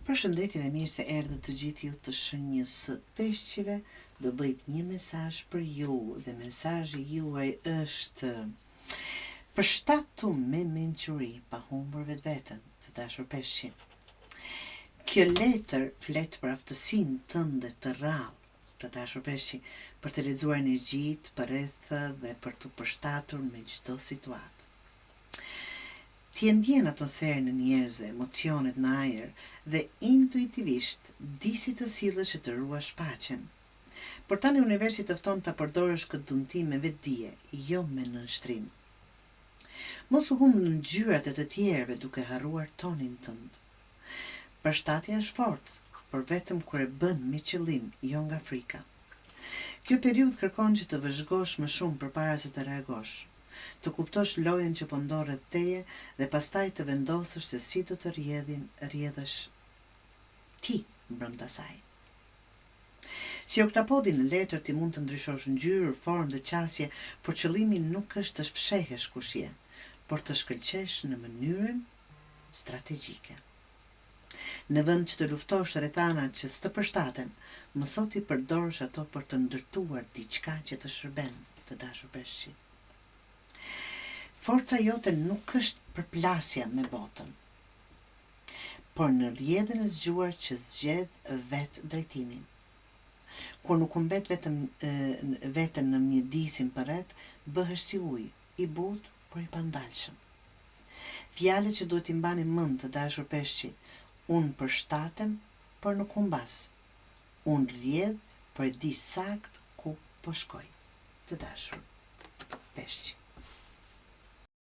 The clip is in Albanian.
Përshëndetje dhe mirë se erdhët të gjithë ju të Shenjës së Peshqive. Do bëjt një mesazh për ju dhe mesazhi juaj është: përshtatu me mençuri, pa humbur vetveten, të dashur peshqi. Kjo letër flet për aftësinë tënde të rrallë, të dashur peshqi, për të lexuar energjitë përreth dhe për të përshtatur me çdo situatë. Ti e ndjen atmosferën e njerëzve, emocionet në ajër dhe intuitivisht di si të sillesh që të ruash paqen. Por tani universi tëfton ta përdorësh këtë dëmtim me vetdije, jo me nënshtrim. Mos u humb në ngjyrat e të tjerëve duke harruar tonin tënd. Përshtatja është forcë, por vetëm kur e bën me qëllim, jo nga frika. Kjo periudhë kërkon që të vëzhgosh më shumë përpara se të reagosh, të kuptosh lojën që po ndodh rreth teje dhe pastaj të vendosësh se si do të rrjedhësh ti brenda saj. Si oktapodi në letër ti mund të ndryshosh ngjyrë, formë dhe qasje, por qëllimi nuk është të fshehesh kush je, por të shkëlqesh në mënyrën strategjike. Në vend që të luftosh rrethanat që s'të përshtaten, mëso ti përdorësh ato për të ndërtuar diçka që të shërben, të dashur peshqi. Forca jote nuk është përplasja me botën, por në rrjedhën e zgjuar që zgjedh vetë drejtimin. Kur nuk humbet veten në mjedisin përreth, bëhesh si ujë, i butë, por i pandalshëm. Fjalët që duhet t'i mbani mend, të dashur peshqi: unë përshtatem, por nuk humbas. Unë rrjedh, por e di sakt ku po shkoj, të dashur peshqi.